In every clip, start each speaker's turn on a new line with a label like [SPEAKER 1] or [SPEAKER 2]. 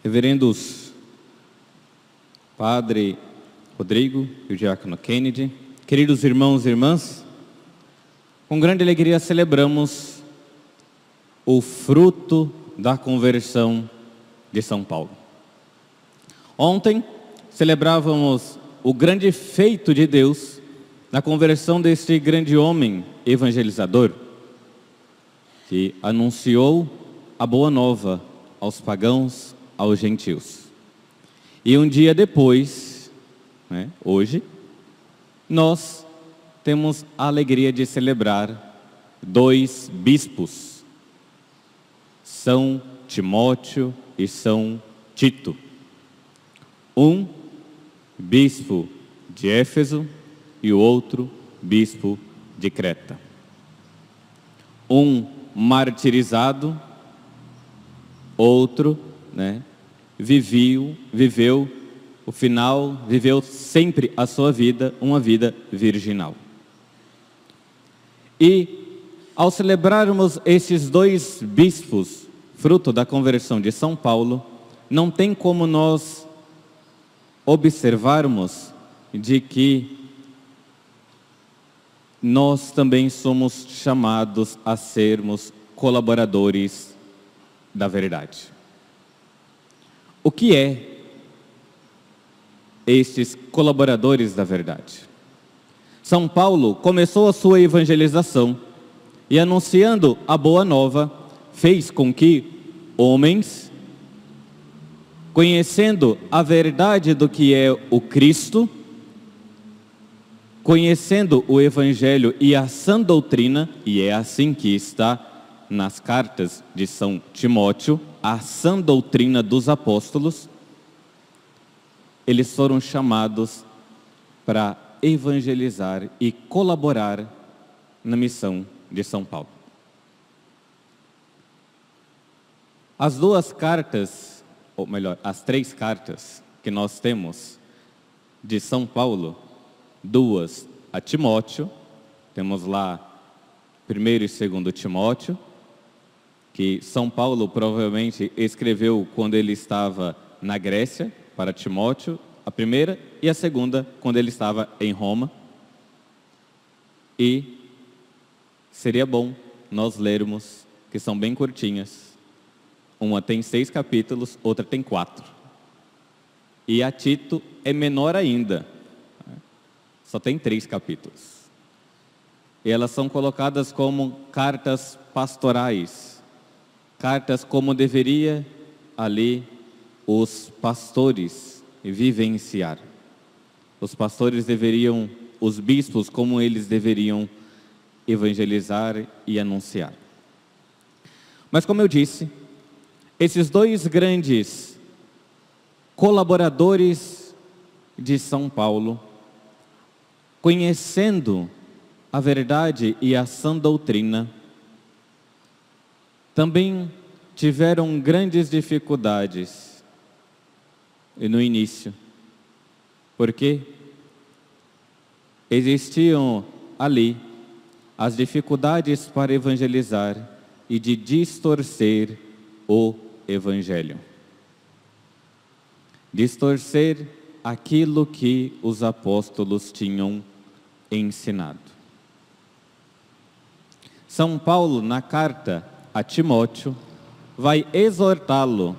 [SPEAKER 1] Reverendos Padre Rodrigo e o Diácono Kennedy, queridos irmãos e irmãs, com grande alegria celebramos o fruto da conversão de São Paulo. Ontem celebrávamos o grande feito de Deus na conversão deste grande homem evangelizador, que anunciou a boa nova aos pagãos, aos gentios. E um dia depois, hoje, nós temos a alegria de celebrar dois bispos, São Timóteo e São Tito. Um bispo de Éfeso e o outro bispo de Creta. Um martirizado, outro, viveu sempre a sua vida, uma vida virginal. E ao celebrarmos esses dois bispos, fruto da conversão de São Paulo, não tem como nós observarmos de que nós também somos chamados a sermos colaboradores da verdade. O que é estes colaboradores da verdade? São Paulo começou a sua evangelização e, anunciando a boa nova, fez com que homens, conhecendo a verdade do que é o Cristo, conhecendo o Evangelho e a sã doutrina, e é assim que está nas cartas de São Timóteo, a sã doutrina dos apóstolos, eles foram chamados para evangelizar e colaborar na missão de São Paulo. As duas cartas, ou melhor, as três cartas que nós temos de São Paulo, duas a Timóteo, temos lá 1º e 2º Timóteo, que São Paulo provavelmente escreveu quando ele estava na Grécia, para Timóteo, a primeira, e a segunda, quando ele estava em Roma. E seria bom nós lermos, que são bem curtinhas. Uma tem 6 capítulos, outra tem 4. E a Tito é menor ainda, só tem 3 capítulos. E elas são colocadas como cartas pastorais, cartas como deveria ali os pastores vivenciar. Os pastores deveriam, os bispos, como eles deveriam evangelizar e anunciar. Mas como eu disse, esses dois grandes colaboradores de São Paulo, conhecendo a verdade e a sã doutrina, também tiveram grandes dificuldades no início, porque existiam ali as dificuldades para evangelizar e de distorcer o Evangelho. Distorcer aquilo que os apóstolos tinham ensinado. São Paulo, na carta a Timóteo, vai exortá-lo.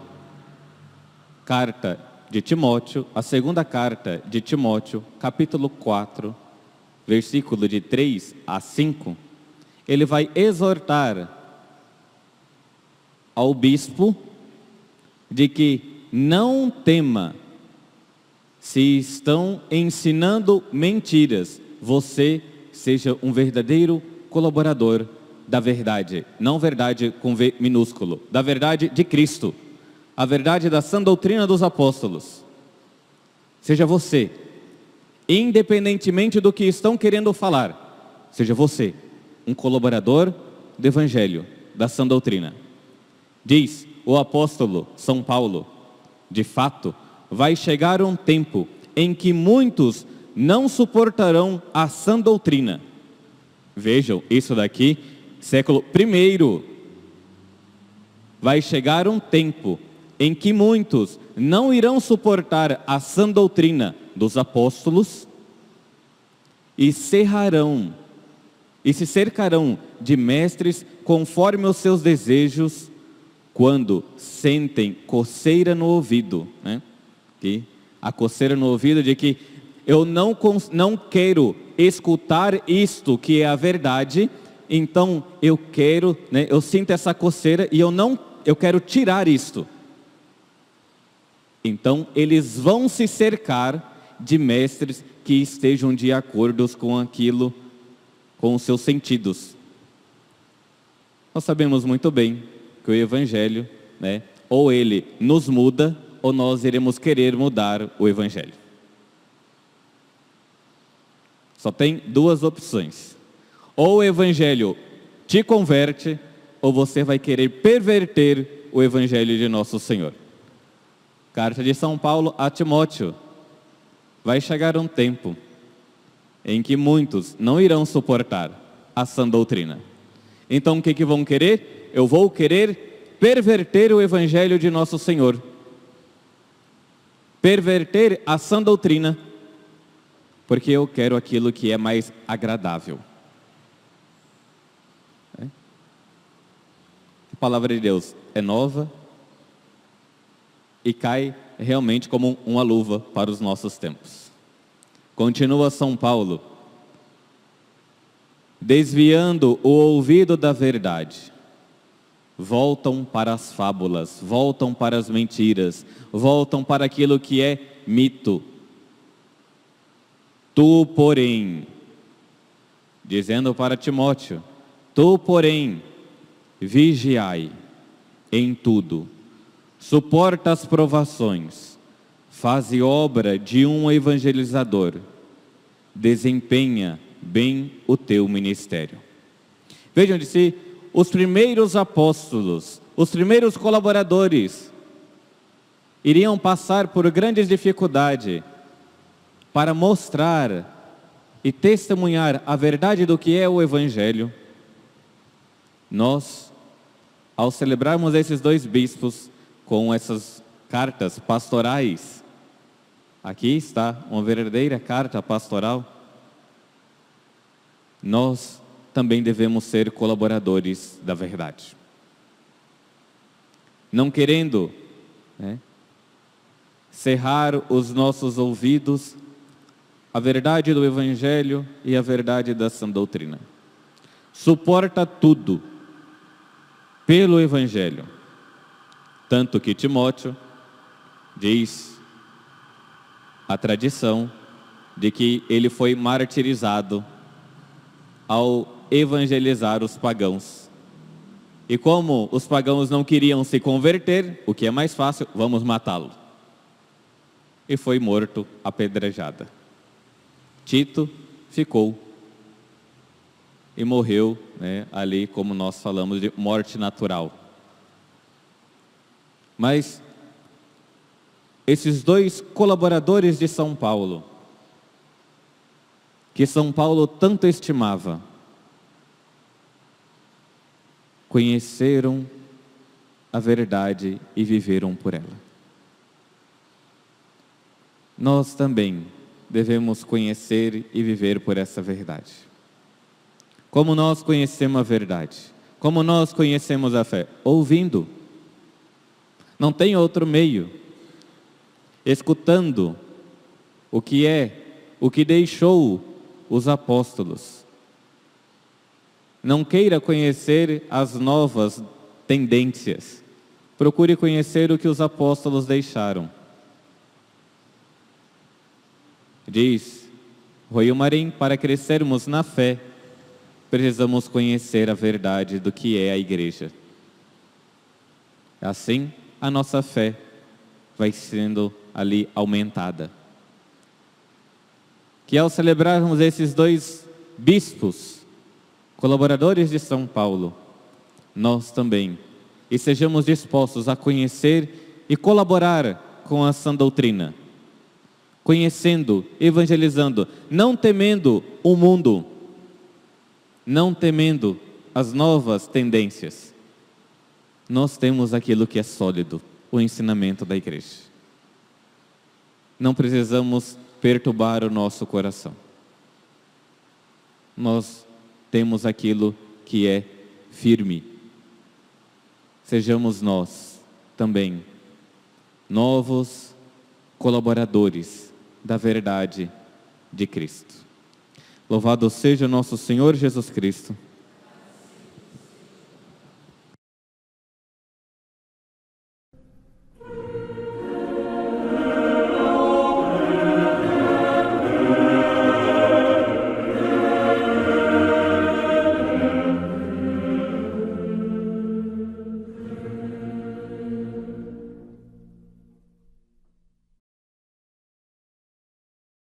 [SPEAKER 1] Carta de Timóteo, a segunda carta de Timóteo, capítulo 4, versículo de 3 a 5, ele vai exortar ao bispo de que não tema se estão ensinando mentiras, você seja um verdadeiro colaborador da verdade, não verdade com V minúsculo, da verdade de Cristo, a verdade da sã doutrina dos apóstolos. Seja você, independentemente do que estão querendo falar, seja você um colaborador do Evangelho, da sã doutrina. Diz o apóstolo São Paulo, de fato, vai chegar um tempo em que muitos não suportarão a sã doutrina. Vejam, isso daqui, século I. Vai chegar um tempo em que muitos não irão suportar a sã doutrina dos apóstolos e se cercarão de mestres conforme os seus desejos, quando sentem coceira no ouvido, né? Que a coceira no ouvido de que eu não quero escutar isto que é a verdade, então eu quero, né, eu sinto essa coceira e eu quero tirar isto. Então eles vão se cercar de mestres que estejam de acordo com aquilo, com os seus sentidos. Nós sabemos muito bem que o Evangelho, né, ou ele nos muda, ou nós iremos querer mudar o Evangelho. Só tem duas opções. Ou o Evangelho te converte, ou você vai querer perverter o Evangelho de nosso Senhor. Carta de São Paulo a Timóteo. Vai chegar um tempo em que muitos não irão suportar a sã doutrina. Então o que vão querer? Eu vou querer perverter o Evangelho de nosso Senhor. Perverter a sã doutrina, porque eu quero aquilo que é mais agradável. A palavra de Deus é nova e cai realmente como uma luva para os nossos tempos. Continua São Paulo, desviando o ouvido da verdade, voltam para as fábulas, voltam para as mentiras, voltam para aquilo que é mito. Tu, porém, dizendo para Timóteo, tu, porém, vigiai em tudo, suporta as provações, faze obra de um evangelizador, desempenha bem o teu ministério. Vejam de si, os primeiros apóstolos, os primeiros colaboradores, iriam passar por grandes dificuldades para mostrar e testemunhar a verdade do que é o Evangelho. Nós, ao celebrarmos esses dois bispos com essas cartas pastorais, aqui está uma verdadeira carta pastoral, nós também devemos ser colaboradores da verdade. Não querendo, né, cerrar os nossos ouvidos à verdade do Evangelho e à verdade da sã doutrina. Suporta tudo pelo Evangelho. Tanto que Timóteo diz a tradição de que ele foi martirizado ao evangelizar os pagãos. E como os pagãos não queriam se converter, o que é mais fácil, vamos matá-lo. E foi morto apedrejada. Tito ficou e morreu, né, ali, como nós falamos, de morte natural. Mas esses dois colaboradores de São Paulo, que São Paulo tanto estimava, conheceram a verdade e viveram por ela. Nós também devemos conhecer e viver por essa verdade. Como nós conhecemos a verdade? Como nós conhecemos a fé? Ouvindo. Não tem outro meio. Escutando o que deixou os apóstolos. Não queira conhecer as novas tendências. Procure conhecer o que os apóstolos deixaram. Diz Rui Marim, para crescermos na fé, precisamos conhecer a verdade do que é a igreja. Assim, a nossa fé vai sendo ali aumentada. Que ao celebrarmos esses dois bispos, colaboradores de São Paulo, nós também estejamos dispostos a conhecer e colaborar com a sã doutrina, conhecendo, evangelizando, não temendo o mundo, não temendo as novas tendências. Nós temos aquilo que é sólido, o ensinamento da igreja. Não precisamos perturbar o nosso coração. Nós temos aquilo que é firme. Sejamos nós também novos colaboradores da verdade de Cristo. Louvado seja nosso Senhor Jesus Cristo,